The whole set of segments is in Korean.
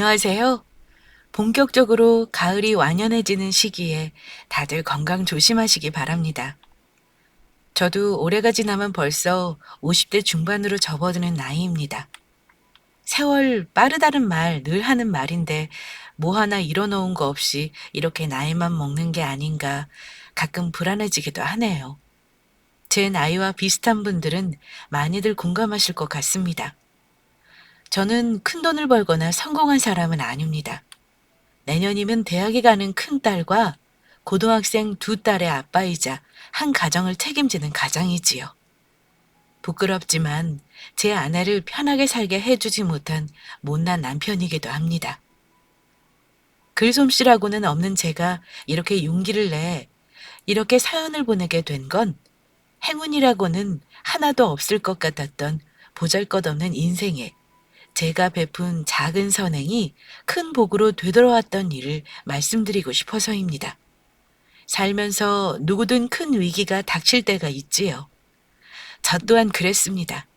안녕하세요. 본격적으로 가을이 완연해지는 시기에 다들 건강 조심하시기 바랍니다. 저도 올해가 지나면 벌써 50대 중반으로 접어드는 나이입니다. 세월 빠르다는 말 늘 하는 말인데 뭐 하나 이뤄놓은 거 없이 이렇게 나이만 먹는 게 아닌가 가끔 불안해지기도 하네요. 제 나이와 비슷한 분들은 많이들 공감하실 것 같습니다. 저는 큰 돈을 벌거나 성공한 사람은 아닙니다. 내년이면 대학에 가는 큰딸과 고등학생 두 딸의 아빠이자 한 가정을 책임지는 가장이지요. 부끄럽지만 제 아내를 편하게 살게 해주지 못한 못난 남편이기도 합니다. 글솜씨라고는 없는 제가 이렇게 용기를 내 이렇게 사연을 보내게 된 건 행운이라고는 하나도 없을 것 같았던 보잘것없는 인생에 제가 베푼 작은 선행이 큰 복으로 되돌아왔던 일을 말씀드리고 싶어서입니다. 살면서 누구든 큰 위기가 닥칠 때가 있지요. 저 또한 그랬습니다.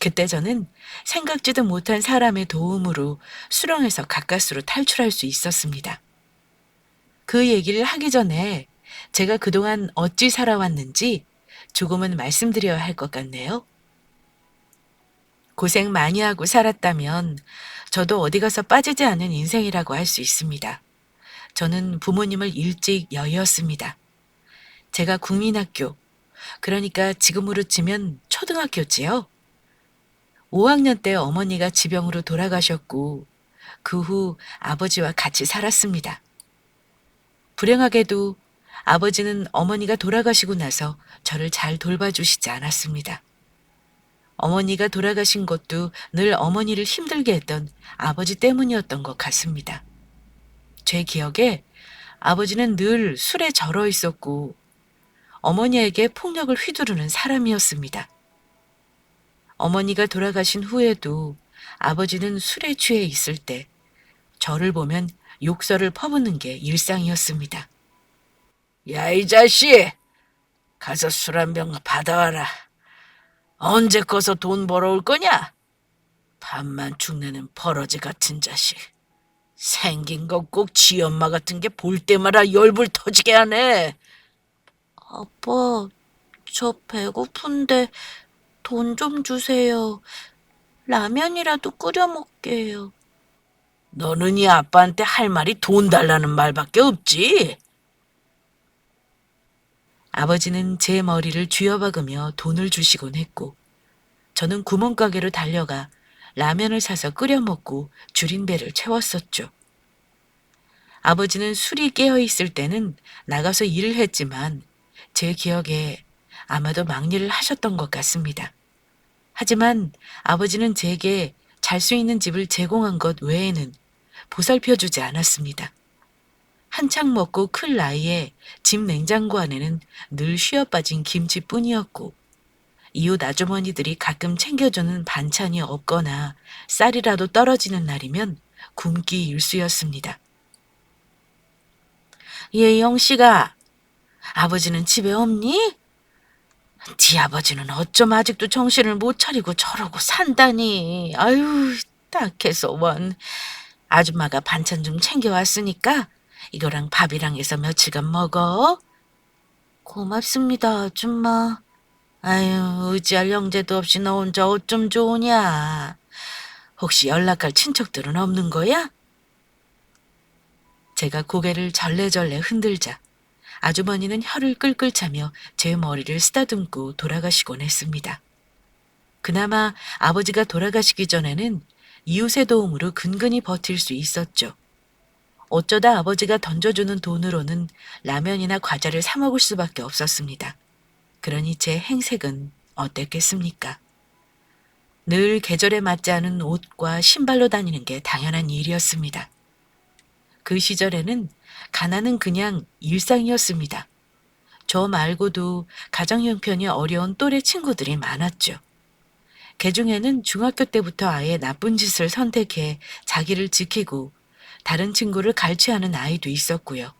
그때 저는 생각지도 못한 사람의 도움으로 수렁에서 가까스로 탈출할 수 있었습니다. 그 얘기를 하기 전에 제가 그동안 어찌 살아왔는지 조금은 말씀드려야 할 것 같네요. 고생 많이 하고 살았다면 저도 어디 가서 빠지지 않은 인생이라고 할 수 있습니다. 저는 부모님을 일찍 여의었습니다. 제가 국민학교, 그러니까 지금으로 치면 초등학교지요. 5학년 때 어머니가 지병으로 돌아가셨고 그 후 아버지와 같이 살았습니다. 불행하게도 아버지는 어머니가 돌아가시고 나서 저를 잘 돌봐주시지 않았습니다. 어머니가 돌아가신 것도 늘 어머니를 힘들게 했던 아버지 때문이었던 것 같습니다. 제 기억에 아버지는 늘 술에 절어 있었고 어머니에게 폭력을 휘두르는 사람이었습니다. 어머니가 돌아가신 후에도 아버지는 술에 취해 있을 때 저를 보면 욕설을 퍼붓는 게 일상이었습니다. 야, 이 자식! 가서 술 한 병 받아와라. 언제 꺼서 돈 벌어올 거냐? 밥만 축내는 버러지 같은 자식. 생긴 거 꼭 지 엄마 같은 게 볼 때마다 열불 터지게 하네. 아빠, 저 배고픈데 돈 좀 주세요. 라면이라도 끓여 먹게요. 너는 이 아빠한테 할 말이 돈 달라는 말밖에 없지? 아버지는 제 머리를 쥐어박으며 돈을 주시곤 했고 저는 구멍가게로 달려가 라면을 사서 끓여 먹고 줄인 배를 채웠었죠. 아버지는 술이 깨어 있을 때는 나가서 일을 했지만 제 기억에 아마도 막일을 하셨던 것 같습니다. 하지만 아버지는 제게 잘 수 있는 집을 제공한 것 외에는 보살펴 주지 않았습니다. 한창 먹고 클 나이에 집 냉장고 안에는 늘 쉬어빠진 김치뿐이었고 이웃 아주머니들이 가끔 챙겨주는 반찬이 없거나 쌀이라도 떨어지는 날이면 굶기 일쑤였습니다. 예영 씨가 아버지는 집에 없니? 네 아버지는 어쩜 아직도 정신을 못 차리고 저러고 산다니. 아유, 딱해서 원. 아줌마가 반찬 좀 챙겨왔으니까 이거랑 밥이랑 해서 며칠간 먹어. 고맙습니다, 아줌마. 아유, 의지할 형제도 없이 너 혼자 어쩜 좋으냐. 혹시 연락할 친척들은 없는 거야? 제가 고개를 절레절레 흔들자 아주머니는 혀를 끌끌 차며 제 머리를 쓰다듬고 돌아가시곤 했습니다. 그나마 아버지가 돌아가시기 전에는 이웃의 도움으로 근근히 버틸 수 있었죠. 어쩌다 아버지가 던져주는 돈으로는 라면이나 과자를 사 먹을 수밖에 없었습니다. 그러니 제 행색은 어땠겠습니까? 늘 계절에 맞지 않은 옷과 신발로 다니는 게 당연한 일이었습니다. 그 시절에는 가난은 그냥 일상이었습니다. 저 말고도 가정 형편이 어려운 또래 친구들이 많았죠. 개중에는 중학교 때부터 아예 나쁜 짓을 선택해 자기를 지키고 다른 친구를 갈취하는 아이도 있었고요.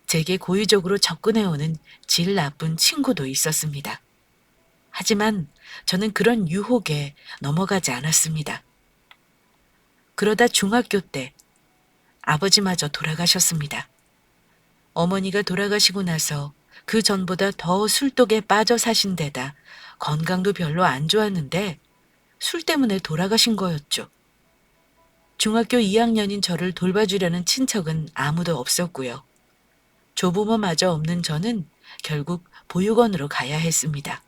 제게 고의적으로 접근해오는 질 나쁜 친구도 있었습니다. 하지만 저는 그런 유혹에 넘어가지 않았습니다. 그러다 중학교 때 아버지마저 돌아가셨습니다. 어머니가 돌아가시고 나서 그 전보다 더 술독에 빠져 사신 데다 건강도 별로 안 좋았는데 술 때문에 돌아가신 거였죠. 중학교 2학년인 저를 돌봐주려는 친척은 아무도 없었고요. 조부모마저 없는 저는 결국 보육원으로 가야 했습니다.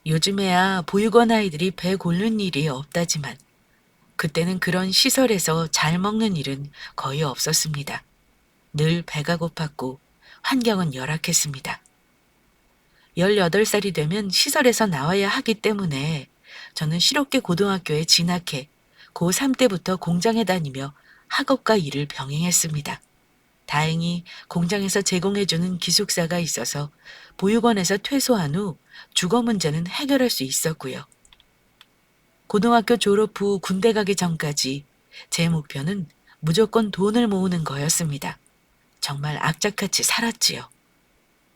요즘에야 보육원 아이들이 배 고른 일이 없다지만 그때는 그런 시설에서 잘 먹는 일은 거의 없었습니다. 늘 배가 고팠고 환경은 열악했습니다. 18살이 되면 시설에서 나와야 하기 때문에 저는 실업계 고등학교에 진학해 고3 때부터 공장에 다니며 학업과 일을 병행했습니다. 다행히 공장에서 제공해주는 기숙사가 있어서 보육원에서 퇴소한 후 주거 문제는 해결할 수 있었고요. 고등학교 졸업 후 군대 가기 전까지 제 목표는 무조건 돈을 모으는 거였습니다. 정말 악착같이 살았지요.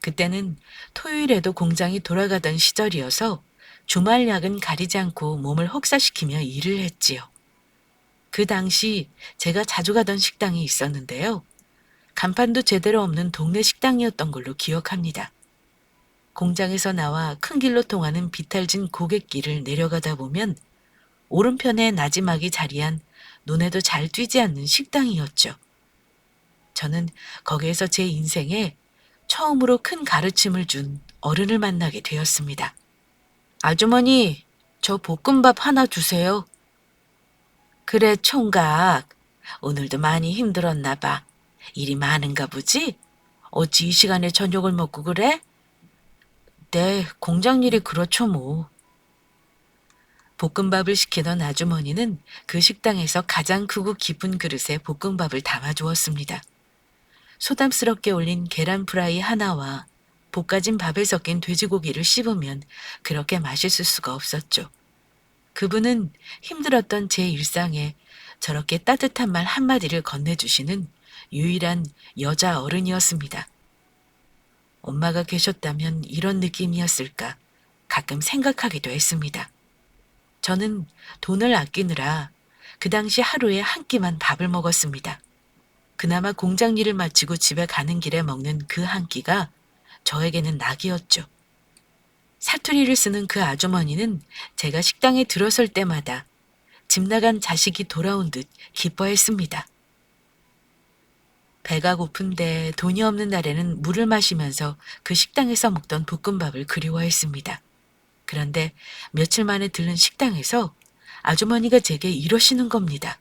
그때는 토요일에도 공장이 돌아가던 시절이어서 주말 야근 가리지 않고 몸을 혹사시키며 일을 했지요. 그 당시 제가 자주 가던 식당이 있었는데요. 간판도 제대로 없는 동네 식당이었던 걸로 기억합니다. 공장에서 나와 큰 길로 통하는 비탈진 고갯길을 내려가다 보면 오른편에 나지막이 자리한 눈에도 잘 띄지 않는 식당이었죠. 저는 거기에서 제 인생에 처음으로 큰 가르침을 준 어른을 만나게 되었습니다. 아주머니, 저 볶음밥 하나 주세요. 그래, 총각. 오늘도 많이 힘들었나 봐. 일이 많은가 보지? 어찌 이 시간에 저녁을 먹고 그래? 네, 공장 일이 그렇죠 뭐. 볶음밥을 시키던 아주머니는 그 식당에서 가장 크고 깊은 그릇에 볶음밥을 담아주었습니다. 소담스럽게 올린 계란 프라이 하나와 볶아진 밥에 섞인 돼지고기를 씹으면 그렇게 맛있을 수가 없었죠. 그분은 힘들었던 제 일상에 저렇게 따뜻한 말 한마디를 건네주시는 유일한 여자 어른이었습니다. 엄마가 계셨다면 이런 느낌이었을까 가끔 생각하기도 했습니다. 저는 돈을 아끼느라 그 당시 하루에 한 끼만 밥을 먹었습니다. 그나마 공장 일을 마치고 집에 가는 길에 먹는 그 한 끼가 저에게는 낙이었죠. 사투리를 쓰는 그 아주머니는 제가 식당에 들어설 때마다 집 나간 자식이 돌아온 듯 기뻐했습니다. 배가 고픈데 돈이 없는 날에는 물을 마시면서 그 식당에서 먹던 볶음밥을 그리워했습니다. 그런데 며칠 만에 들른 식당에서 아주머니가 제게 이러시는 겁니다.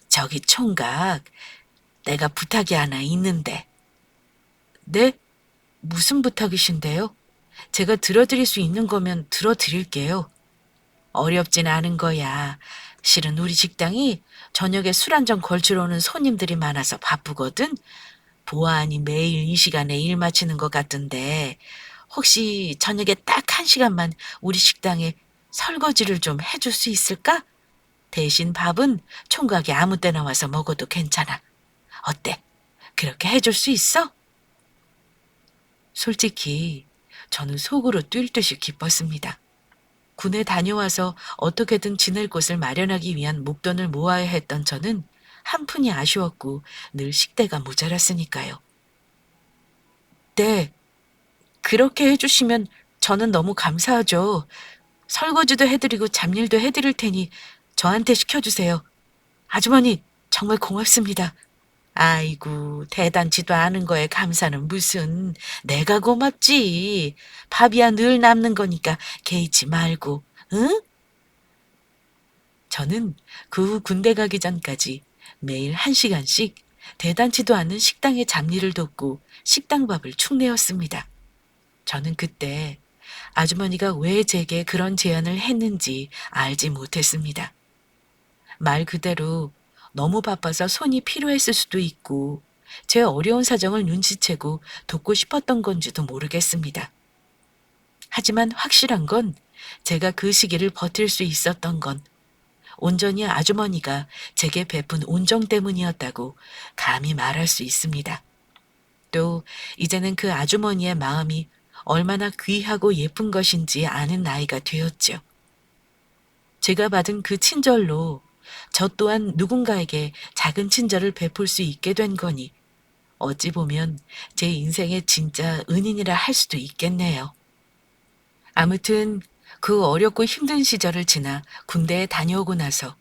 저기 총각, 내가 부탁이 하나 있는데. 네? 무슨 부탁이신데요? 제가 들어드릴 수 있는 거면 들어드릴게요. 어렵진 않은 거야. 실은 우리 식당이 저녁에 술 한 잔 걸치러 오는 손님들이 많아서 바쁘거든. 보아하니 매일 이 시간에 일 마치는 것 같은데 혹시 저녁에 딱 1시간만 우리 식당에 설거지를 좀 해줄 수 있을까? 대신 밥은 총각이 아무 때나 와서 먹어도 괜찮아. 어때? 그렇게 해줄 수 있어? 솔직히 저는 속으로 뛸 듯이 기뻤습니다. 군에 다녀와서 어떻게든 지낼 곳을 마련하기 위한 목돈을 모아야 했던 저는 한푼이 아쉬웠고 늘 식대가 모자랐으니까요. 네, 그렇게 해주시면 저는 너무 감사하죠. 설거지도 해드리고 잡일도 해드릴 테니 저한테 시켜주세요. 아주머니, 정말 고맙습니다. 아이고, 대단치도 않은 거에 감사는 무슨. 내가 고맙지. 밥이야 늘 남는 거니까 개의치 말고, 응? 저는 그 후 군대 가기 전까지 매일 1시간씩 대단치도 않은 식당의 잡일을 돕고 식당 밥을 축내었습니다. 저는 그때 아주머니가 왜 제게 그런 제안을 했는지 알지 못했습니다. 말 그대로 너무 바빠서 손이 필요했을 수도 있고 제 어려운 사정을 눈치채고 돕고 싶었던 건지도 모르겠습니다. 하지만 확실한 건 제가 그 시기를 버틸 수 있었던 건 온전히 아주머니가 제게 베푼 온정 때문이었다고 감히 말할 수 있습니다. 또 이제는 그 아주머니의 마음이 얼마나 귀하고 예쁜 것인지 아는 나이가 되었죠. 제가 받은 그 친절로 저 또한 누군가에게 작은 친절을 베풀 수 있게 된 거니 어찌 보면 제 인생의 진짜 은인이라 할 수도 있겠네요. 아무튼 그 어렵고 힘든 시절을 지나 군대에 다녀오고 나서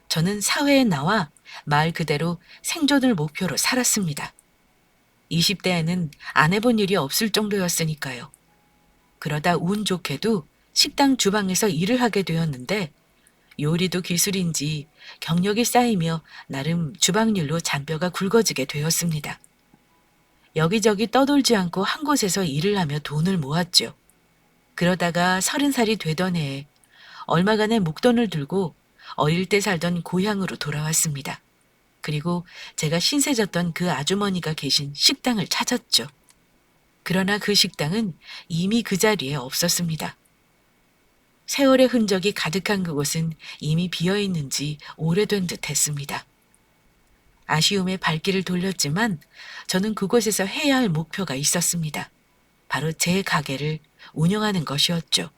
저는 사회에 나와 말 그대로 생존을 목표로 살았습니다. 20대에는 안 해본 일이 없을 정도였으니까요. 그러다 운 좋게도 식당 주방에서 일을 하게 되었는데 요리도 기술인지 경력이 쌓이며 나름 주방일로 잔뼈가 굵어지게 되었습니다. 여기저기 떠돌지 않고 한 곳에서 일을 하며 돈을 모았죠. 그러다가 30살이 되던 해에 얼마간의 목돈을 들고 어릴 때 살던 고향으로 돌아왔습니다. 그리고 제가 신세졌던 그 아주머니가 계신 식당을 찾았죠. 그러나 그 식당은 이미 그 자리에 없었습니다. 세월의 흔적이 가득한 그곳은 이미 비어 있는지 오래된 듯 했습니다. 아쉬움에 발길을 돌렸지만 저는 그곳에서 해야 할 목표가 있었습니다. 바로 제 가게를 운영하는 것이었죠.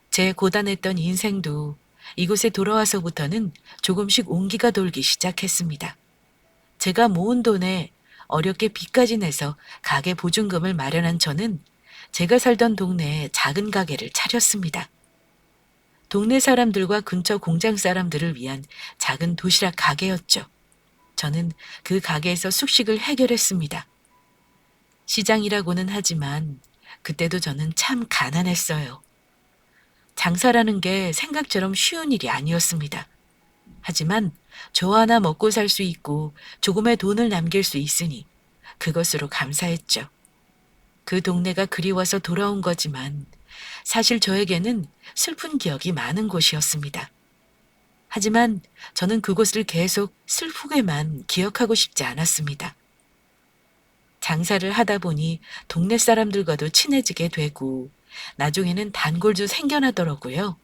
제 고단했던 인생도 이곳에 돌아와서부터는 조금씩 온기가 돌기 시작했습니다. 제가 모은 돈에 어렵게 빚까지 내서 가게 보증금을 마련한 저는 제가 살던 동네에 작은 가게를 차렸습니다. 동네 사람들과 근처 공장 사람들을 위한 작은 도시락 가게였죠. 저는 그 가게에서 숙식을 해결했습니다. 시장이라고는 하지만 그때도 저는 참 가난했어요. 장사라는 게 생각처럼 쉬운 일이 아니었습니다. 하지만 저 하나 먹고 살 수 있고 조금의 돈을 남길 수 있으니 그것으로 감사했죠. 그 동네가 그리워서 돌아온 거지만 사실 저에게는 슬픈 기억이 많은 곳이었습니다. 하지만 저는 그곳을 계속 슬프게만 기억하고 싶지 않았습니다. 장사를 하다 보니 동네 사람들과도 친해지게 되고 나중에는 단골도 생겨나더라고요.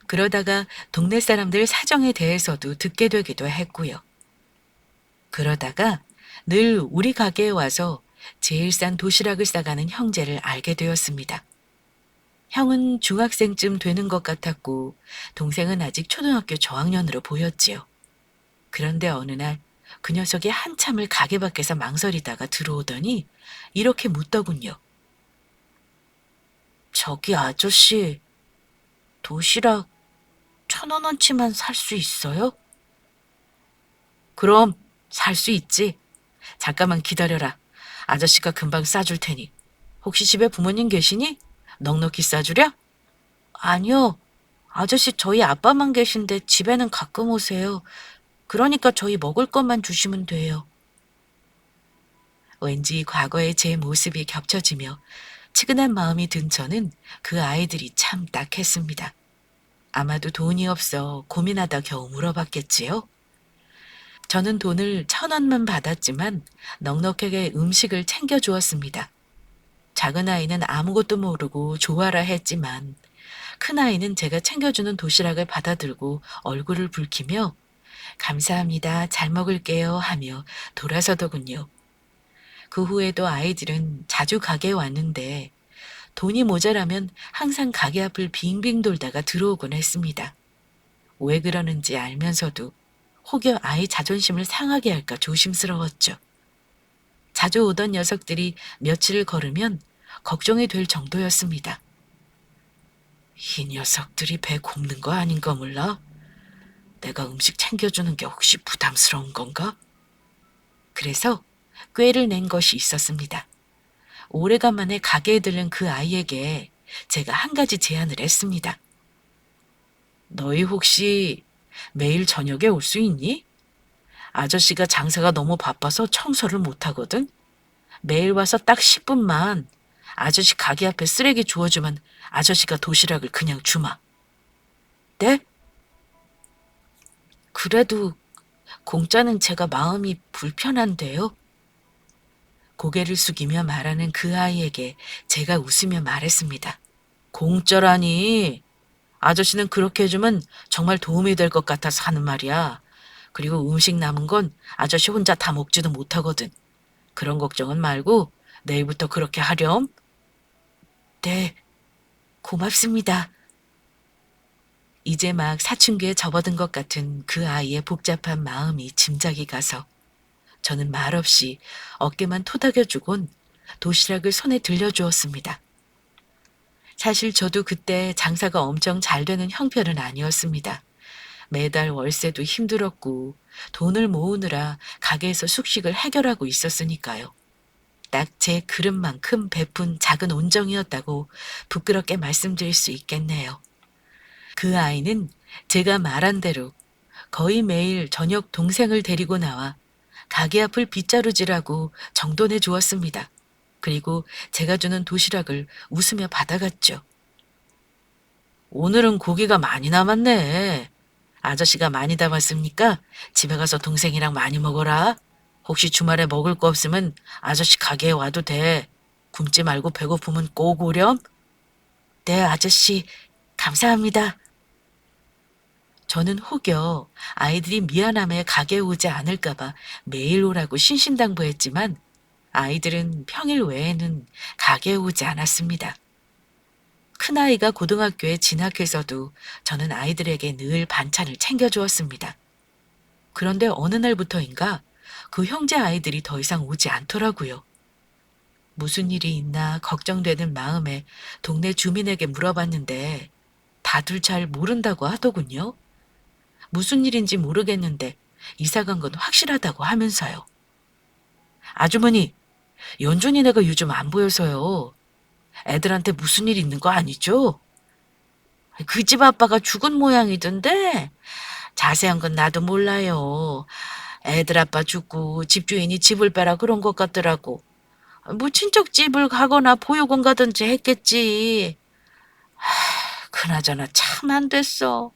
그러다가 동네 사람들 사정에 대해서도 듣게 되기도 했고요. 그러다가 늘 우리 가게에 와서 제일 싼 도시락을 싸가는 형제를 알게 되었습니다. 형은 중학생쯤 되는 것 같았고 동생은 아직 초등학교 저학년으로 보였지요. 그런데 어느 날 그 녀석이 한참을 가게 밖에서 망설이다가 들어오더니 이렇게 묻더군요. 저기 아저씨, 도시락 1,000원어치만 살 수 있어요? 그럼 살 수 있지. 잠깐만 기다려라. 아저씨가 금방 싸줄 테니. 혹시 집에 부모님 계시니? 넉넉히 싸주랴? 아니요. 아저씨 저희 아빠만 계신데 집에는 가끔 오세요. 그러니까 저희 먹을 것만 주시면 돼요. 왠지 과거의 제 모습이 겹쳐지며 측은한 마음이 든 저는 그 아이들이 참 딱했습니다. 아마도 돈이 없어 고민하다 겨우 물어봤겠지요. 저는 돈을 1,000원만 받았지만 넉넉하게 음식을 챙겨주었습니다. 작은 아이는 아무것도 모르고 좋아라 했지만 큰 아이는 제가 챙겨주는 도시락을 받아들고 얼굴을 붉히며 감사합니다. 잘 먹을게요 하며 돌아서더군요. 그 후에도 아이들은 자주 가게에 왔는데 돈이 모자라면 항상 가게 앞을 빙빙 돌다가 들어오곤 했습니다. 왜 그러는지 알면서도 혹여 아이 자존심을 상하게 할까 조심스러웠죠. 자주 오던 녀석들이 며칠을 걸으면 걱정이 될 정도였습니다. 이 녀석들이 배 곱는 거 아닌가 몰라? 내가 음식 챙겨주는 게 혹시 부담스러운 건가? 그래서 꾀를 낸 것이 있었습니다. 오래간만에 가게에 들른 그 아이에게 제가 한 가지 제안을 했습니다. 너희 혹시 매일 저녁에 올 수 있니? 아저씨가 장사가 너무 바빠서 청소를 못하거든. 매일 와서 딱 10분만 아저씨 가게 앞에 쓰레기 주워주면 아저씨가 도시락을 그냥 주마. 네? 그래도 공짜는 제가 마음이 불편한데요. 고개를 숙이며 말하는 그 아이에게 제가 웃으며 말했습니다. 공짜라니. 아저씨는 그렇게 해주면 정말 도움이 될 것 같아서 하는 말이야. 그리고 음식 남은 건 아저씨 혼자 다 먹지도 못하거든. 그런 걱정은 말고 내일부터 그렇게 하렴. 네, 고맙습니다. 이제 막 사춘기에 접어든 것 같은 그 아이의 복잡한 마음이 짐작이 가서 저는 말없이 어깨만 토닥여주곤 도시락을 손에 들려주었습니다. 사실 저도 그때 장사가 엄청 잘 되는 형편은 아니었습니다. 매달 월세도 힘들었고 돈을 모으느라 가게에서 숙식을 해결하고 있었으니까요. 딱 제 그릇만큼 베푼 작은 온정이었다고 부끄럽게 말씀드릴 수 있겠네요. 그 아이는 제가 말한 대로 거의 매일 저녁 동생을 데리고 나와 가게 앞을 빗자루질하고 정돈해 주었습니다. 그리고 제가 주는 도시락을 웃으며 받아갔죠. 오늘은 고기가 많이 남았네. 아저씨가 많이 담았으니까 집에 가서 동생이랑 많이 먹어라. 혹시 주말에 먹을 거 없으면 아저씨 가게에 와도 돼. 굶지 말고 배고프면 꼭 오렴. 네, 아저씨. 감사합니다. 저는 혹여 아이들이 미안함에 가게에 오지 않을까봐 매일 오라고 신신당부했지만 아이들은 평일 외에는 가게에 오지 않았습니다. 큰아이가 고등학교에 진학해서도 저는 아이들에게 늘 반찬을 챙겨주었습니다. 그런데 어느 날부터인가 그 형제 아이들이 더 이상 오지 않더라고요. 무슨 일이 있나 걱정되는 마음에 동네 주민에게 물어봤는데 다들 잘 모른다고 하더군요. 무슨 일인지 모르겠는데 이사 간 건 확실하다고 하면서요. 아주머니, 연준이네가 요즘 안 보여서요. 애들한테 무슨 일 있는 거 아니죠? 그 집 아빠가 죽은 모양이던데 자세한 건 나도 몰라요. 애들 아빠 죽고 집주인이 집을 빼라 그런 것 같더라고. 뭐 친척 집을 가거나 보육원 가든지 했겠지. 그나저나 참 안 됐어.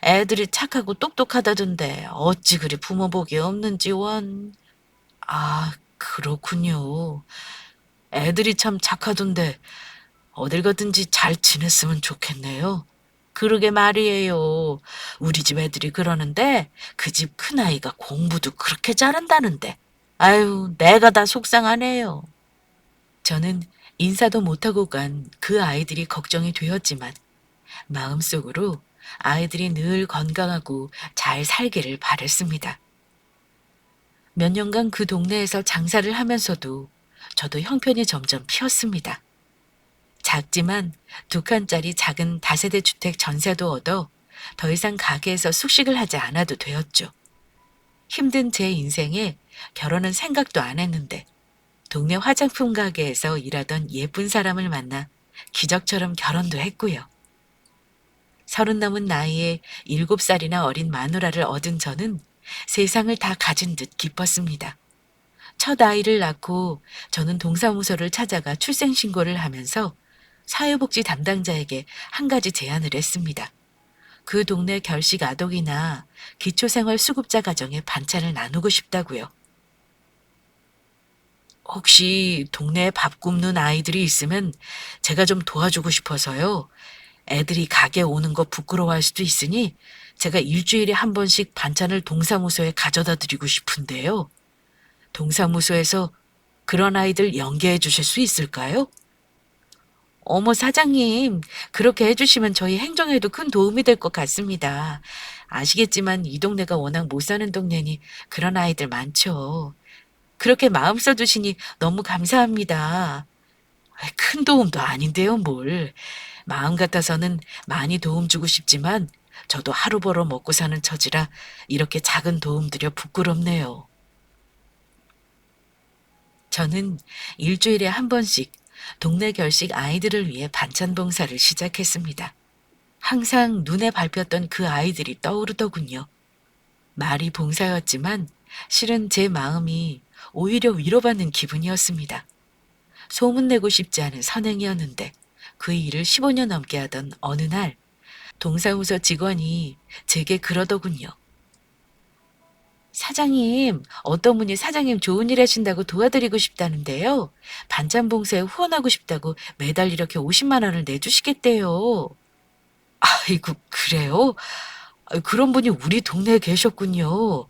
애들이 착하고 똑똑하다던데 어찌 그리 부모 복이 없는지 원. 아, 그렇군요. 애들이 참 착하던데 어딜 가든지 잘 지냈으면 좋겠네요. 그러게 말이에요. 우리 집 애들이 그러는데 그 집 큰아이가 공부도 그렇게 잘한다는데. 아유, 내가 다 속상하네요. 저는 인사도 못하고 간 그 아이들이 걱정이 되었지만 마음속으로 아이들이 늘 건강하고 잘 살기를 바랬습니다. 몇 년간 그 동네에서 장사를 하면서도 저도 형편이 점점 피었습니다. 작지만 2칸짜리 작은 다세대 주택 전세도 얻어 더 이상 가게에서 숙식을 하지 않아도 되었죠. 힘든 제 인생에 결혼은 생각도 안 했는데 동네 화장품 가게에서 일하던 예쁜 사람을 만나 기적처럼 결혼도 했고요. 30 넘은 나이에 7살이나 어린 마누라를 얻은 저는 세상을 다 가진 듯 기뻤습니다. 첫 아이를 낳고 저는 동사무소를 찾아가 출생신고를 하면서 사회복지 담당자에게 한 가지 제안을 했습니다. 그 동네 결식 아동이나 기초생활수급자 가정에 반찬을 나누고 싶다고요. 혹시 동네에 밥 굶는 아이들이 있으면 제가 좀 도와주고 싶어서요. 애들이 가게 오는 거 부끄러워할 수도 있으니 제가 일주일에 한 번씩 반찬을 동사무소에 가져다 드리고 싶은데요. 동사무소에서 그런 아이들 연계해 주실 수 있을까요? 어머, 사장님, 그렇게 해주시면 저희 행정에도 큰 도움이 될 것 같습니다. 아시겠지만 이 동네가 워낙 못 사는 동네니 그런 아이들 많죠. 그렇게 마음 써주시니 너무 감사합니다. 큰 도움도 아닌데요, 뭘. 마음 같아서는 많이 도움 주고 싶지만 저도 하루 벌어 먹고 사는 처지라 이렇게 작은 도움 드려 부끄럽네요. 저는 일주일에 한 번씩 동네 결식 아이들을 위해 반찬 봉사를 시작했습니다. 항상 눈에 밟혔던 그 아이들이 떠오르더군요. 말이 봉사였지만 실은 제 마음이 오히려 위로받는 기분이었습니다. 소문내고 싶지 않은 선행이었는데 그 일을 15년 넘게 하던 어느 날 동사무소 직원이 제게 그러더군요. 사장님, 어떤 분이 사장님 좋은 일 하신다고 도와드리고 싶다는데요. 반찬 봉사에 후원하고 싶다고 매달 이렇게 50만 원을 내주시겠대요. 아이고, 그래요? 그런 분이 우리 동네에 계셨군요.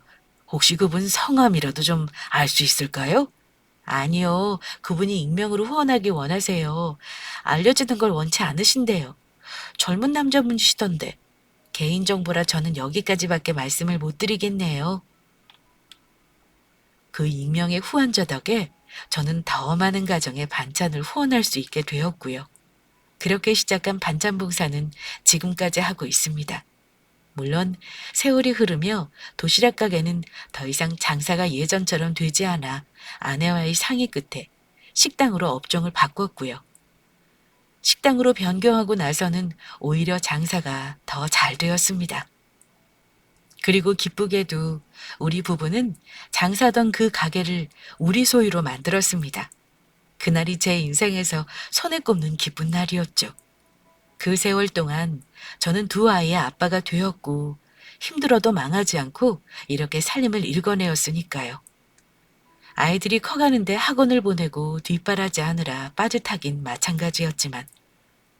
혹시 그분 성함이라도 좀 알 수 있을까요? 아니요, 그분이 익명으로 후원하기 원하세요. 알려지는 걸 원치 않으신대요. 젊은 남자분이시던데. 개인정보라 저는 여기까지밖에 말씀을 못 드리겠네요. 그 익명의 후원자 덕에 저는 더 많은 가정에 반찬을 후원할 수 있게 되었고요. 그렇게 시작한 반찬 봉사는 지금까지 하고 있습니다. 물론 세월이 흐르며 도시락 가게는 더 이상 장사가 예전처럼 되지 않아 아내와의 상의 끝에 식당으로 업종을 바꿨고요. 식당으로 변경하고 나서는 오히려 장사가 더 잘 되었습니다. 그리고 기쁘게도 우리 부부는 장사하던 그 가게를 우리 소유로 만들었습니다. 그날이 제 인생에서 손에 꼽는 기쁜 날이었죠. 그 세월 동안 저는 두 아이의 아빠가 되었고 힘들어도 망하지 않고 이렇게 살림을 일궈내었으니까요. 아이들이 커가는데 학원을 보내고 뒷바라지 하느라 빠듯하긴 마찬가지였지만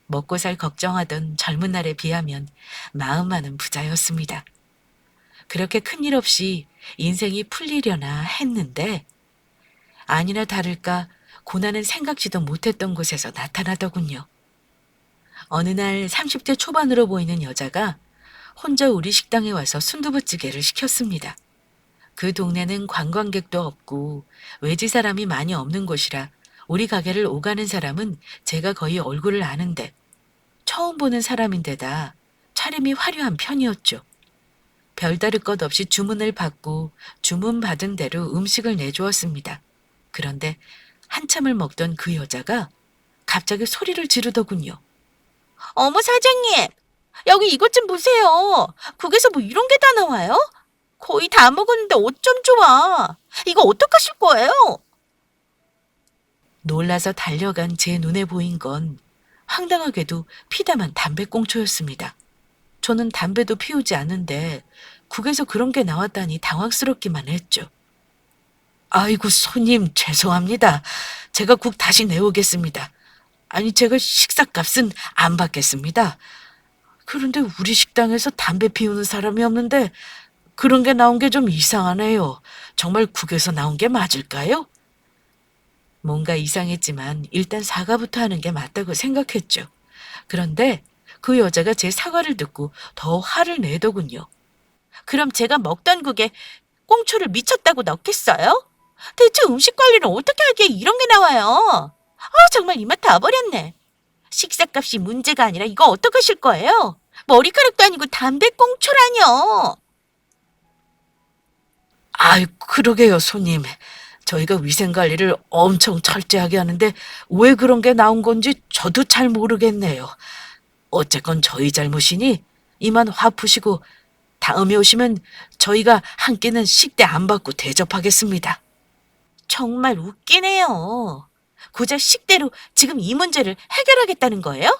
먹고 살 걱정하던 젊은 날에 비하면 마음만은 부자였습니다. 그렇게 큰일 없이 인생이 풀리려나 했는데 아니나 다를까 고난은 생각지도 못했던 곳에서 나타나더군요. 어느 날 30대 초반으로 보이는 여자가 혼자 우리 식당에 와서 순두부찌개를 시켰습니다. 그 동네는 관광객도 없고 외지 사람이 많이 없는 곳이라 우리 가게를 오가는 사람은 제가 거의 얼굴을 아는데 처음 보는 사람인데다 차림이 화려한 편이었죠. 별다를 것 없이 주문을 받고 주문 받은 대로 음식을 내주었습니다. 그런데 한참을 먹던 그 여자가 갑자기 소리를 지르더군요. 어머 사장님, 여기 이것 좀 보세요. 국에서 뭐 이런 게 다 나와요? 거의 다 먹었는데 어쩜 좋아. 이거 어떡하실 거예요? 놀라서 달려간 제 눈에 보인 건 황당하게도 피다만 담배꽁초였습니다. 저는 담배도 피우지 않는데 국에서 그런 게 나왔다니 당황스럽기만 했죠. 아이고 손님 죄송합니다. 제가 국 다시 내오겠습니다. 아니 제가 식사값은 안 받겠습니다. 그런데 우리 식당에서 담배 피우는 사람이 없는데 그런 게 나온 게 좀 이상하네요. 정말 국에서 나온 게 맞을까요? 뭔가 이상했지만 일단 사과부터 하는 게 맞다고 생각했죠. 그런데 그 여자가 제 사과를 듣고 더 화를 내더군요. 그럼 제가 먹던 국에 꽁초를 미쳤다고 넣겠어요? 대체 음식 관리를 어떻게 하기에 이런 게 나와요? 정말 이맛 다 버렸네. 식사값이 문제가 아니라 이거 어떡하실 거예요? 머리카락도 아니고 담배꽁초라뇨. 아이, 그러게요, 손님. 저희가 위생관리를 엄청 철저하게 하는데 왜 그런 게 나온 건지 저도 잘 모르겠네요. 어쨌건 저희 잘못이니 이만 화 푸시고 다음에 오시면 저희가 한 끼는 식대 안 받고 대접하겠습니다. 정말 웃기네요. 고작 식대로 지금 이 문제를 해결하겠다는 거예요?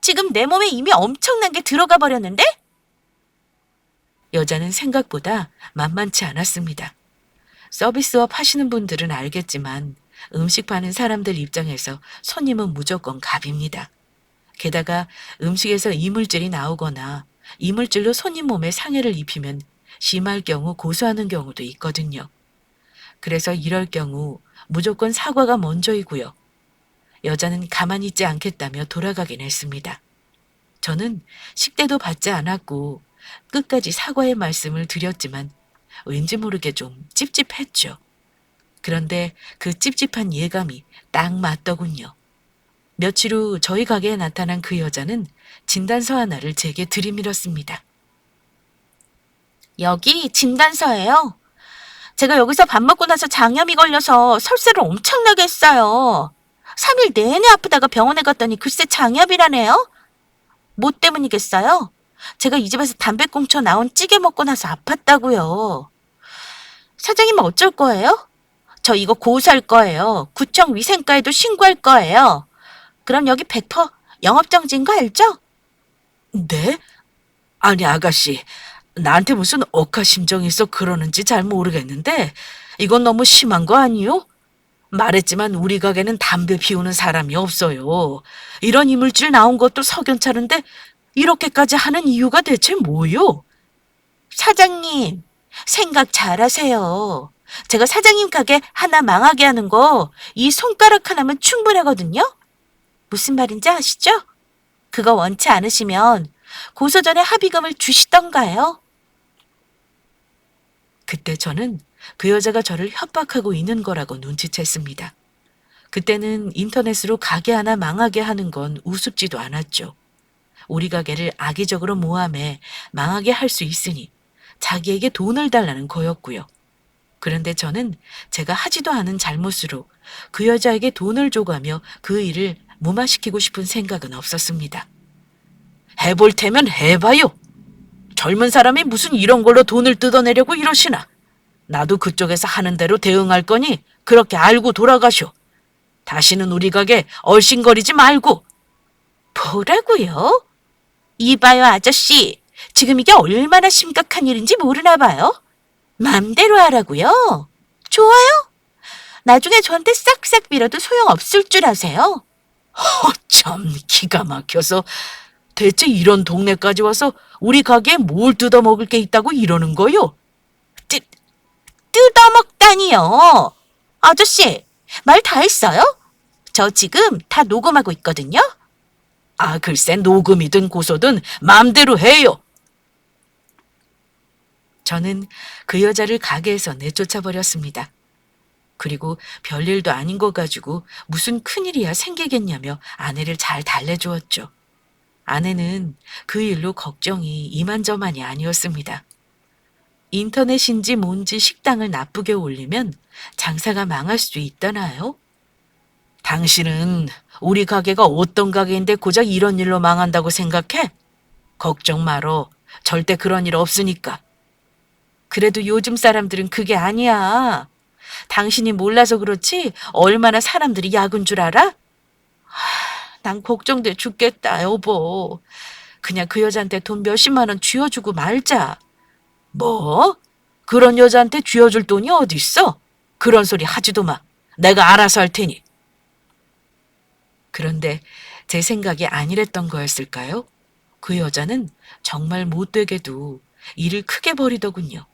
지금 내 몸에 이미 엄청난 게 들어가 버렸는데? 여자는 생각보다 만만치 않았습니다. 서비스업 하시는 분들은 알겠지만 음식 파는 사람들 입장에서 손님은 무조건 갑입니다. 게다가 음식에서 이물질이 나오거나 이물질로 손님 몸에 상해를 입히면 심할 경우 고소하는 경우도 있거든요. 그래서 이럴 경우 무조건 사과가 먼저이고요. 여자는 가만히 있지 않겠다며 돌아가긴 했습니다. 저는 식대도 받지 않았고 끝까지 사과의 말씀을 드렸지만 왠지 모르게 좀 찝찝했죠. 그런데 그 찝찝한 예감이 딱 맞더군요. 며칠 후 저희 가게에 나타난 그 여자는 진단서 하나를 제게 들이밀었습니다. 여기 진단서예요. 제가 여기서 밥 먹고 나서 장염이 걸려서 설사를 엄청나게 했어요. 3일 내내 아프다가 병원에 갔더니 글쎄 장염이라네요. 뭐 때문이겠어요? 제가 이 집에서 담배꽁초 나온 찌개 먹고 나서 아팠다고요. 사장님은 어쩔 거예요? 저 이거 고소할 거예요. 구청 위생과에도 신고할 거예요. 그럼 여기 100% 영업정지인 거 알죠? 네? 아니 아가씨, 나한테 무슨 억하심정이 있어 그러는지 잘 모르겠는데 이건 너무 심한 거 아니요? 말했지만 우리 가게는 담배 피우는 사람이 없어요. 이런 이물질 나온 것도 석연찮은데 이렇게까지 하는 이유가 대체 뭐요? 사장님, 생각 잘하세요. 제가 사장님 가게 하나 망하게 하는 거 이 손가락 하나면 충분하거든요? 무슨 말인지 아시죠? 그거 원치 않으시면 고소 전에 합의금을 주시던가요? 그때 저는 그 여자가 저를 협박하고 있는 거라고 눈치챘습니다. 그때는 인터넷으로 가게 하나 망하게 하는 건 우습지도 않았죠. 우리 가게를 악의적으로 모함해 망하게 할 수 있으니 자기에게 돈을 달라는 거였고요. 그런데 저는 제가 하지도 않은 잘못으로 그 여자에게 돈을 줘가며 그 일을 무마시키고 싶은 생각은 없었습니다. 해볼 테면 해봐요. 젊은 사람이 무슨 이런 걸로 돈을 뜯어내려고 이러시나. 나도 그쪽에서 하는 대로 대응할 거니 그렇게 알고 돌아가쇼. 다시는 우리 가게 얼씬거리지 말고. 뭐라고요? 이봐요, 아저씨. 지금 이게 얼마나 심각한 일인지 모르나 봐요. 맘대로 하라고요? 좋아요? 나중에 저한테 싹싹 빌어도 소용없을 줄 아세요? 참 기가 막혀서 대체 이런 동네까지 와서 우리 가게에 뭘 뜯어먹을 게 있다고 이러는 거요? 뜯, 뜯어먹다니요. 아저씨, 말 다 했어요? 저 지금 다 녹음하고 있거든요. 아, 글쎄 녹음이든 고소든 마음대로 해요. 저는 그 여자를 가게에서 내쫓아 버렸습니다. 그리고 별일도 아닌 거 가지고 무슨 큰일이야 생기겠냐며 아내를 잘 달래주었죠. 아내는 그 일로 걱정이 이만저만이 아니었습니다. 인터넷인지 뭔지 식당을 나쁘게 올리면 장사가 망할 수도 있다나요? 당신은 우리 가게가 어떤 가게인데 고작 이런 일로 망한다고 생각해? 걱정 말어. 절대 그런 일 없으니까. 그래도 요즘 사람들은 그게 아니야. 당신이 몰라서 그렇지 얼마나 사람들이 약은 줄 알아? 난 걱정돼 죽겠다, 여보. 그냥 그 여자한테 돈 몇십만 원 쥐어주고 말자. 뭐? 그런 여자한테 쥐어줄 돈이 어딨어? 그런 소리 하지도 마. 내가 알아서 할 테니. 그런데 제 생각이 아니랬던 거였을까요? 그 여자는 정말 못되게도 일을 크게 벌이더군요.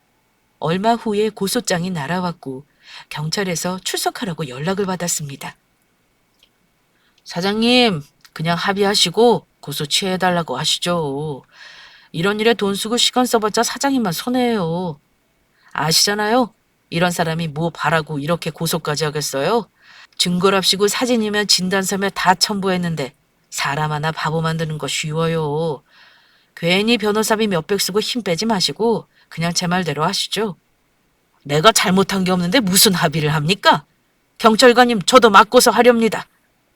얼마 후에 고소장이 날아왔고 경찰에서 출석하라고 연락을 받았습니다. 사장님, 그냥 합의하시고 고소 취해달라고 하시죠. 이런 일에 돈 쓰고 시간 써봤자 사장님만 손해예요. 아시잖아요. 이런 사람이 뭐 바라고 이렇게 고소까지 하겠어요? 증거랍시고 사진이며 진단서며 다 첨부했는데 사람 하나 바보 만드는 거 쉬워요. 괜히 변호사비 몇백 쓰고 힘 빼지 마시고 그냥 제 말대로 하시죠. 내가 잘못한 게 없는데 무슨 합의를 합니까? 경찰관님 저도 맞고서 하렵니다.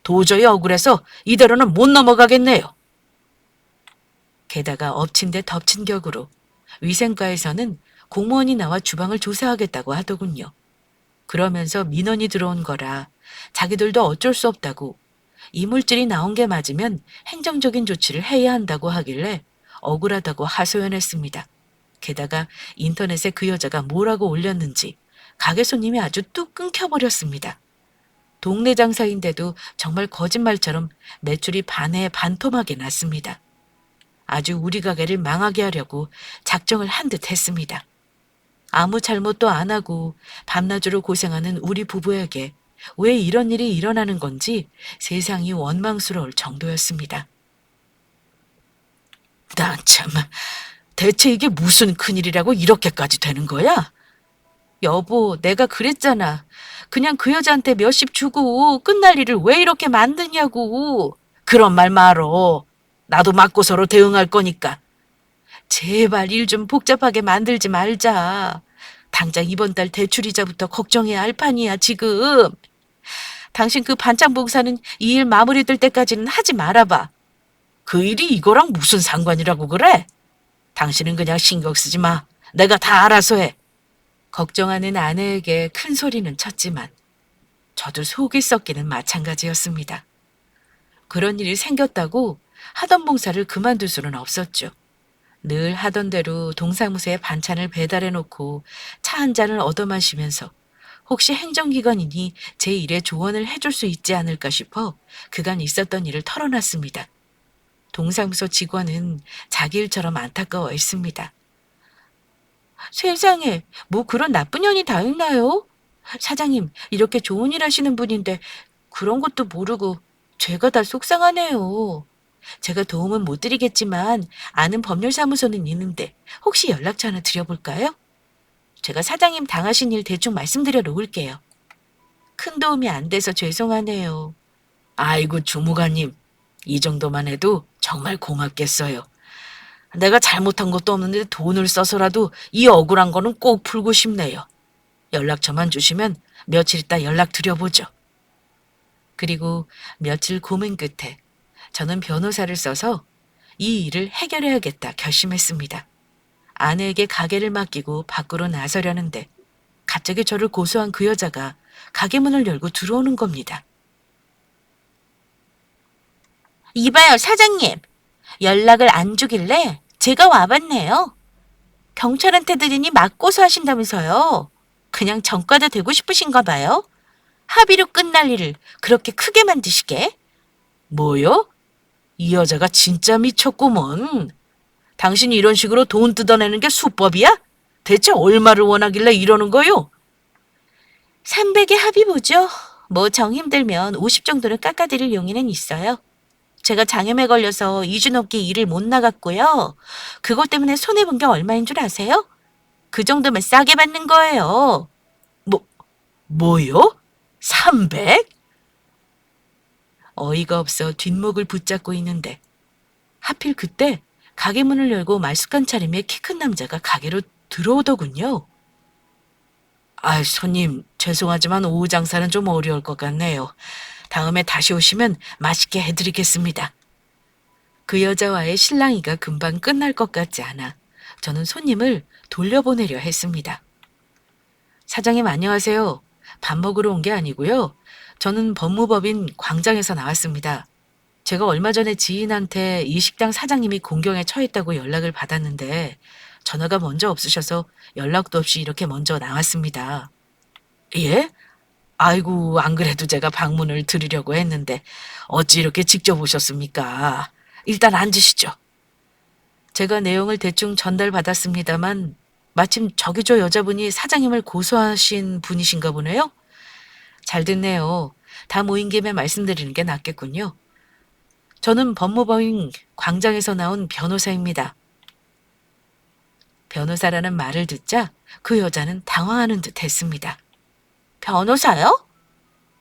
도저히 억울해서 이대로는 못 넘어가겠네요. 게다가 엎친 데 덮친 격으로 위생과에서는 공무원이 나와 주방을 조사하겠다고 하더군요. 그러면서 민원이 들어온 거라 자기들도 어쩔 수 없다고 이물질이 나온 게 맞으면 행정적인 조치를 해야 한다고 하길래 억울하다고 하소연했습니다. 게다가 인터넷에 그 여자가 뭐라고 올렸는지 가게 손님이 아주 뚝 끊겨버렸습니다. 동네 장사인데도 정말 거짓말처럼 매출이 반에 반토막이 났습니다. 아주 우리 가게를 망하게 하려고 작정을 한 듯 했습니다. 아무 잘못도 안 하고 밤낮으로 고생하는 우리 부부에게 왜 이런 일이 일어나는 건지 세상이 원망스러울 정도였습니다. 난 참, 대체 이게 무슨 큰일이라고 이렇게까지 되는 거야? 여보, 내가 그랬잖아. 그냥 그 여자한테 몇십 주고 끝날 일을 왜 이렇게 만드냐고. 그런 말 말어. 나도 맞고서로 대응할 거니까. 제발 일 좀 복잡하게 만들지 말자. 당장 이번 달 대출이자부터 걱정해야 할 판이야, 지금. 당신 그 반찬 봉사는 이 일 마무리될 때까지는 하지 말아봐. 그 일이 이거랑 무슨 상관이라고 그래? 당신은 그냥 신경 쓰지 마. 내가 다 알아서 해. 걱정하는 아내에게 큰 소리는 쳤지만 저도 속이 썩기는 마찬가지였습니다. 그런 일이 생겼다고 하던 봉사를 그만둘 수는 없었죠. 늘 하던 대로 동사무소에 반찬을 배달해 놓고 차 한 잔을 얻어 마시면서 혹시 행정기관이니 제 일에 조언을 해줄 수 있지 않을까 싶어 그간 있었던 일을 털어놨습니다. 동사무소 직원은 자기 일처럼 안타까워 했습니다. 세상에, 뭐 그런 나쁜 년이 다 있나요? 사장님, 이렇게 좋은 일 하시는 분인데 그런 것도 모르고 죄가 다 속상하네요. 제가 도움은 못 드리겠지만 아는 법률사무소는 있는데 혹시 연락처 하나 드려볼까요? 제가 사장님 당하신 일 대충 말씀드려 놓을게요. 큰 도움이 안 돼서 죄송하네요. 아이고, 주무관님. 이 정도만 해도 정말 고맙겠어요. 내가 잘못한 것도 없는데 돈을 써서라도 이 억울한 거는 꼭 풀고 싶네요. 연락처만 주시면 며칠 있다 연락드려보죠. 그리고 며칠 고민 끝에 저는 변호사를 써서 이 일을 해결해야겠다 결심했습니다. 아내에게 가게를 맡기고 밖으로 나서려는데 갑자기 저를 고소한 그 여자가 가게 문을 열고 들어오는 겁니다. 이봐요, 사장님. 연락을 안 주길래 제가 와봤네요. 경찰한테 드리니 맞고소 하신다면서요. 그냥 전과자 되고 싶으신가 봐요. 합의로 끝날 일을 그렇게 크게 만드시게. 뭐요? 이 여자가 진짜 미쳤구먼. 당신이 이런 식으로 돈 뜯어내는 게 수법이야? 대체 얼마를 원하길래 이러는 거요? 300에 합의 보죠. 뭐 정 힘들면 50 정도는 깎아드릴 용의는 있어요. 제가 장염에 걸려서 2주 넘게 일을 못 나갔고요. 그것 때문에 손해본 게 얼마인 줄 아세요? 그 정도면 싸게 받는 거예요. 뭐, 뭐요? 300? 어이가 없어 뒷목을 붙잡고 있는데 하필 그때 가게 문을 열고 말쑥한 차림의 키 큰 남자가 가게로 들어오더군요. 아, 손님, 죄송하지만 오후 장사는 좀 어려울 것 같네요. 다음에 다시 오시면 맛있게 해드리겠습니다. 그 여자와의 실랑이가 금방 끝날 것 같지 않아 저는 손님을 돌려보내려 했습니다. 사장님 안녕하세요. 밥 먹으러 온 게 아니고요. 저는 법무법인 광장에서 나왔습니다. 제가 얼마 전에 지인한테 이 식당 사장님이 공경에 처했다고 연락을 받았는데 전화가 먼저 없으셔서 연락도 없이 이렇게 먼저 나왔습니다. 예? 아이고, 안 그래도 제가 방문을 드리려고 했는데 어찌 이렇게 직접 오셨습니까? 일단 앉으시죠. 제가 내용을 대충 전달받았습니다만 마침 저기 저 여자분이 사장님을 고소하신 분이신가 보네요. 잘 됐네요. 다 모인 김에 말씀드리는 게 낫겠군요. 저는 법무법인 광장에서 나온 변호사입니다. 변호사라는 말을 듣자 그 여자는 당황하는 듯 했습니다. 변호사요?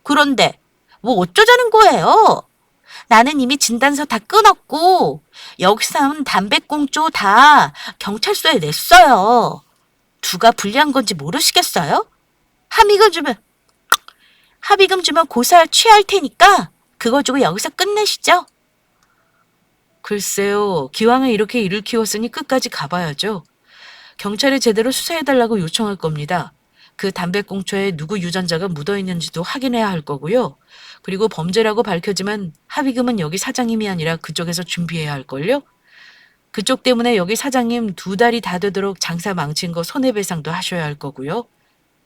그런데 뭐 어쩌자는 거예요? 나는 이미 진단서 다 끊었고 여기서 나온 담배꽁초 다 경찰서에 냈어요. 누가 불리한 건지 모르시겠어요? 합의금 주면 합의금 주면 고사 취할 테니까 그거 주고 여기서 끝내시죠. 글쎄요. 기왕에 이렇게 일을 키웠으니 끝까지 가봐야죠. 경찰에 제대로 수사해달라고 요청할 겁니다. 그 담배꽁초에 누구 유전자가 묻어있는지도 확인해야 할 거고요. 그리고 범죄라고 밝혀지면 합의금은 여기 사장님이 아니라 그쪽에서 준비해야 할걸요. 그쪽 때문에 여기 사장님 2달이 다 되도록 장사 망친 거 손해배상도 하셔야 할 거고요.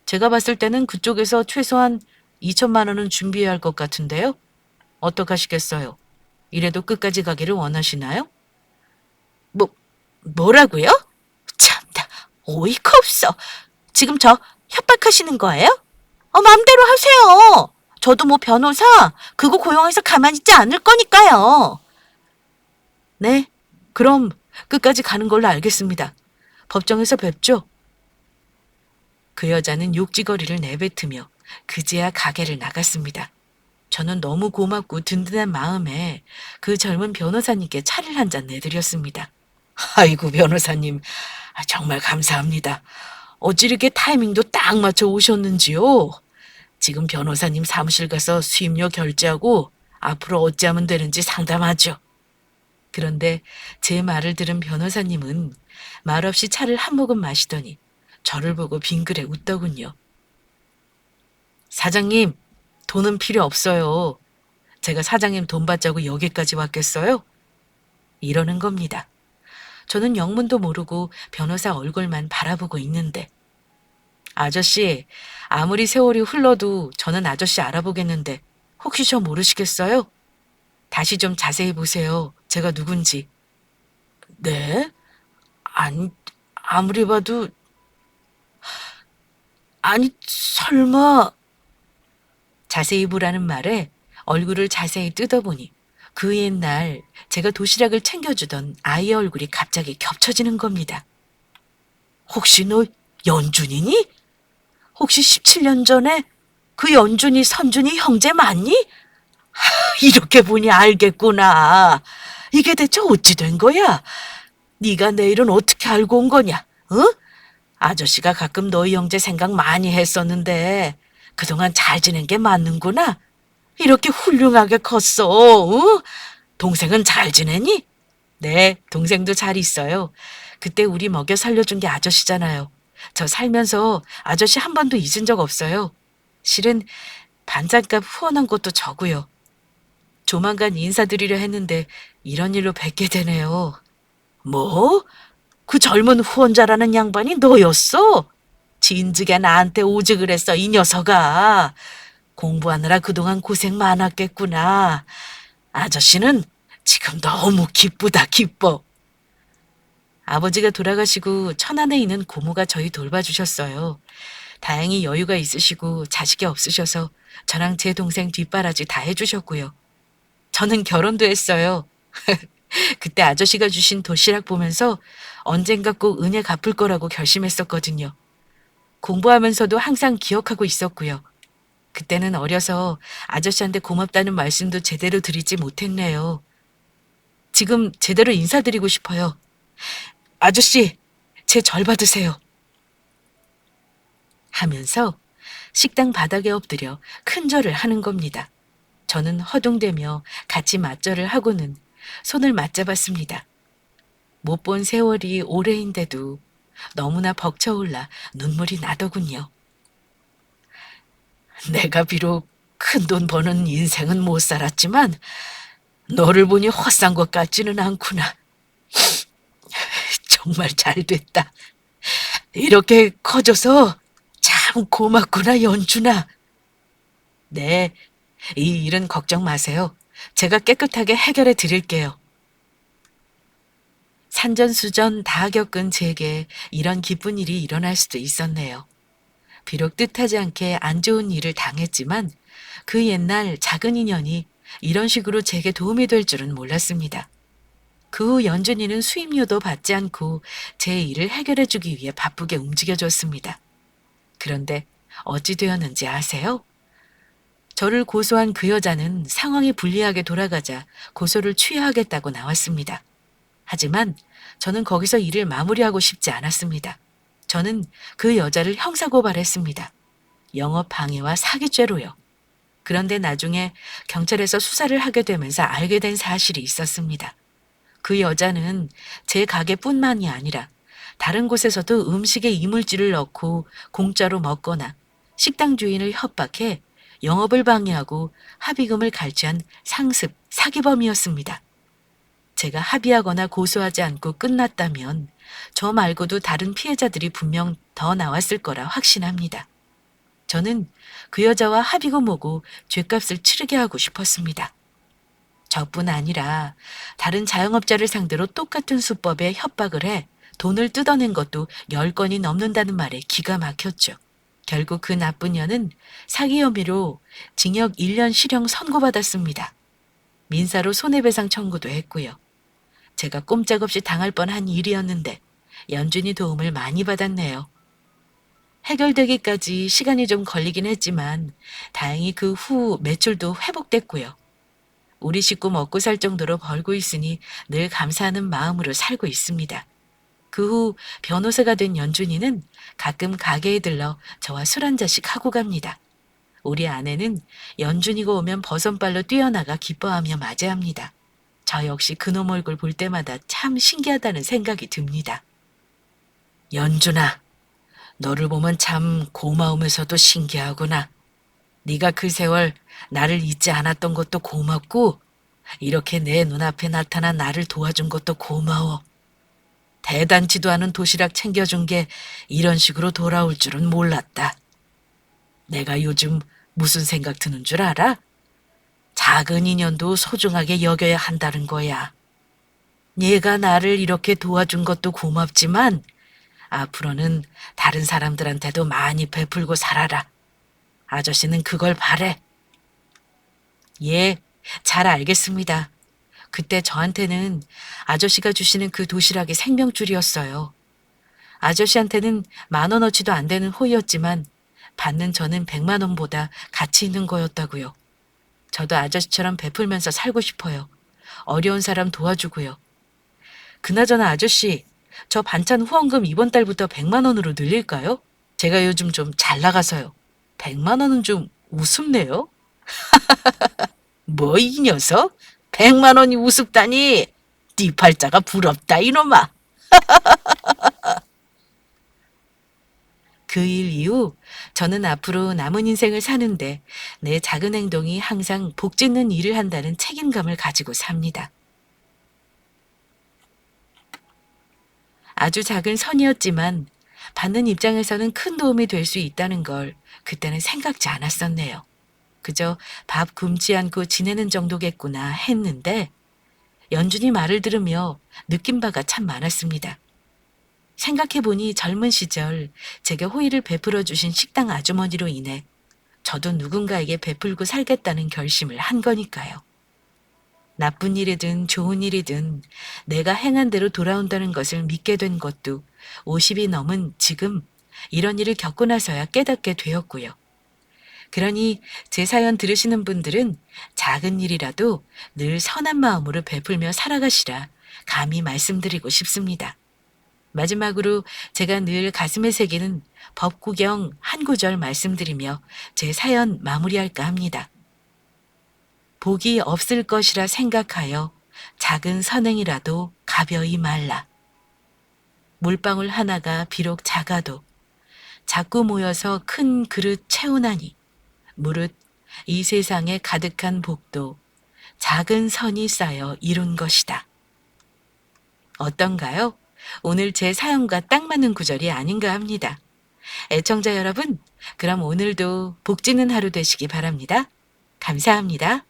제가 봤을 때는 그쪽에서 최소한 2천만 원은 준비해야 할 것 같은데요. 어떡하시겠어요? 이래도 끝까지 가기를 원하시나요? 뭐, 뭐라고요? 참나, 어이가 없어. 지금 저 협박하시는 거예요? 마음대로 하세요. 저도 뭐 변호사, 그거 고용해서 가만히 있지 않을 거니까요. 네, 그럼 끝까지 가는 걸로 알겠습니다. 법정에서 뵙죠. 그 여자는 욕지거리를 내뱉으며 그제야 가게를 나갔습니다. 저는 너무 고맙고 든든한 마음에 그 젊은 변호사님께 차를 한 잔 내드렸습니다. 아이고, 변호사님, 정말 감사합니다. 어찌 이렇게 타이밍도 딱 맞춰 오셨는지요? 지금 변호사님 사무실 가서 수임료 결제하고 앞으로 어찌하면 되는지 상담하죠. 그런데 제 말을 들은 변호사님은 말없이 차를 한 모금 마시더니 저를 보고 빙그레 웃더군요. 사장님, 돈은 필요 없어요. 제가 사장님 돈 받자고 여기까지 왔겠어요? 이러는 겁니다. 저는 영문도 모르고 변호사 얼굴만 바라보고 있는데 아저씨, 아무리 세월이 흘러도 저는 아저씨 알아보겠는데 혹시 저 모르시겠어요? 다시 좀 자세히 보세요. 제가 누군지. 네? 아니, 아무리 봐도 아니, 설마 자세히 보라는 말에 얼굴을 자세히 뜯어보니 그 옛날 제가 도시락을 챙겨주던 아이의 얼굴이 갑자기 겹쳐지는 겁니다. 혹시 너 연준이니? 혹시 17년 전에 그 연준이 선준이 형제 맞니? 이렇게 보니 알겠구나. 이게 대체 어찌 된 거야? 네가 내 일은 어떻게 알고 온 거냐? 어? 아저씨가 가끔 너희 형제 생각 많이 했었는데 그동안 잘 지낸 게 맞는구나. 이렇게 훌륭하게 컸어. 어? 동생은 잘 지내니? 네, 동생도 잘 있어요. 그때 우리 먹여 살려준 게 아저씨잖아요. 저 살면서 아저씨 한 번도 잊은 적 없어요. 실은 반찬값 후원한 것도 저고요. 조만간 인사드리려 했는데 이런 일로 뵙게 되네요. 뭐? 그 젊은 후원자라는 양반이 너였어? 진즉에 나한테 오직을 했어, 이 녀석아. 공부하느라 그동안 고생 많았겠구나. 아저씨는 지금 너무 기쁘다, 기뻐. 아버지가 돌아가시고 천안에 있는 고모가 저희 돌봐주셨어요. 다행히 여유가 있으시고 자식이 없으셔서 저랑 제 동생 뒷바라지 다 해주셨고요. 저는 결혼도 했어요. 그때 아저씨가 주신 도시락 보면서 언젠가 꼭 은혜 갚을 거라고 결심했었거든요. 공부하면서도 항상 기억하고 있었고요. 그때는 어려서 아저씨한테 고맙다는 말씀도 제대로 드리지 못했네요. 지금 제대로 인사드리고 싶어요. 아저씨, 제 절 받으세요. 하면서 식당 바닥에 엎드려 큰 절을 하는 겁니다. 저는 허둥대며 같이 맞절을 하고는 손을 맞잡았습니다. 못 본 세월이 오래인데도 너무나 벅차올라 눈물이 나더군요. 내가 비록 큰돈 버는 인생은 못 살았지만 너를 보니 헛산 것 같지는 않구나. 정말 잘 됐다. 이렇게 커져서 참 고맙구나, 연준아. 네, 이 일은 걱정 마세요. 제가 깨끗하게 해결해 드릴게요. 산전수전 다 겪은 제게 이런 기쁜 일이 일어날 수도 있었네요. 비록 뜻하지 않게 안 좋은 일을 당했지만 그 옛날 작은 인연이 이런 식으로 제게 도움이 될 줄은 몰랐습니다. 그 후 연준이는 수임료도 받지 않고 제 일을 해결해 주기 위해 바쁘게 움직여줬습니다. 그런데 어찌 되었는지 아세요? 저를 고소한 그 여자는 상황이 불리하게 돌아가자 고소를 취하하겠다고 나왔습니다. 하지만 저는 거기서 일을 마무리하고 싶지 않았습니다. 저는 그 여자를 형사고발했습니다. 영업방해와 사기죄로요. 그런데 나중에 경찰에서 수사를 하게 되면서 알게 된 사실이 있었습니다. 그 여자는 제 가게뿐만이 아니라 다른 곳에서도 음식에 이물질을 넣고 공짜로 먹거나 식당 주인을 협박해 영업을 방해하고 합의금을 갈취한 상습, 사기범이었습니다. 제가 합의하거나 고소하지 않고 끝났다면 저 말고도 다른 피해자들이 분명 더 나왔을 거라 확신합니다. 저는 그 여자와 합의고 뭐고 죗값을 치르게 하고 싶었습니다. 저뿐 아니라 다른 자영업자를 상대로 똑같은 수법에 협박을 해 돈을 뜯어낸 것도 10건이 넘는다는 말에 기가 막혔죠. 결국 그 나쁜 년은 사기 혐의로 징역 1년 실형 선고받았습니다. 민사로 손해배상 청구도 했고요. 제가 꼼짝없이 당할 뻔한 일이었는데 연준이 도움을 많이 받았네요. 해결되기까지 시간이 좀 걸리긴 했지만 다행히 그 후 매출도 회복됐고요. 우리 식구 먹고 살 정도로 벌고 있으니 늘 감사하는 마음으로 살고 있습니다. 그 후 변호사가 된 연준이는 가끔 가게에 들러 저와 술 한 잔씩 하고 갑니다. 우리 아내는 연준이가 오면 버선발로 뛰어나가 기뻐하며 맞이합니다. 저 역시 그놈 얼굴 볼 때마다 참 신기하다는 생각이 듭니다. 연준아, 너를 보면 참 고마우면서도 신기하구나. 네가 그 세월 나를 잊지 않았던 것도 고맙고 이렇게 내 눈앞에 나타난 나를 도와준 것도 고마워. 대단치도 않은 도시락 챙겨준 게 이런 식으로 돌아올 줄은 몰랐다. 내가 요즘 무슨 생각 드는 줄 알아? 작은 인연도 소중하게 여겨야 한다는 거야. 네가 나를 이렇게 도와준 것도 고맙지만 앞으로는 다른 사람들한테도 많이 베풀고 살아라. 아저씨는 그걸 바래. 예, 잘 알겠습니다. 그때 저한테는 아저씨가 주시는 그 도시락이 생명줄이었어요. 아저씨한테는 10,000원어치도 안 되는 호의였지만 받는 저는 100만 원보다 가치 있는 거였다고요. 저도 아저씨처럼 베풀면서 살고 싶어요. 어려운 사람 도와주고요. 그나저나 아저씨, 저 반찬 후원금 이번 달부터 100만 원으로 늘릴까요? 제가 요즘 좀 잘 나가서요. 100만 원은 좀 우습네요. 뭐 이 녀석? 100만 원이 우습다니. 네 팔자가 부럽다 이놈아. 그 일 이후 저는 앞으로 남은 인생을 사는데 내 작은 행동이 항상 복 짓는 일을 한다는 책임감을 가지고 삽니다. 아주 작은 선이었지만 받는 입장에서는 큰 도움이 될 수 있다는 걸 그때는 생각지 않았었네요. 그저 밥 굶지 않고 지내는 정도겠구나 했는데 연준이 말을 들으며 느낀 바가 참 많았습니다. 생각해보니 젊은 시절 제게 호의를 베풀어 주신 식당 아주머니로 인해 저도 누군가에게 베풀고 살겠다는 결심을 한 거니까요. 나쁜 일이든 좋은 일이든 내가 행한 대로 돌아온다는 것을 믿게 된 것도 50이 넘은 지금 이런 일을 겪고 나서야 깨닫게 되었고요. 그러니 제 사연 들으시는 분들은 작은 일이라도 늘 선한 마음으로 베풀며 살아가시라 감히 말씀드리고 싶습니다. 마지막으로 제가 늘 가슴에 새기는 법구경 한 구절 말씀드리며 제 사연 마무리할까 합니다. 복이 없을 것이라 생각하여 작은 선행이라도 가벼이 말라. 물방울 하나가 비록 작아도 자꾸 모여서 큰 그릇 채우나니 무릇 이 세상에 가득한 복도 작은 선이 쌓여 이룬 것이다. 어떤가요? 오늘 제 사연과 딱 맞는 구절이 아닌가 합니다. 애청자 여러분, 그럼 오늘도 복 짓는 하루 되시기 바랍니다. 감사합니다.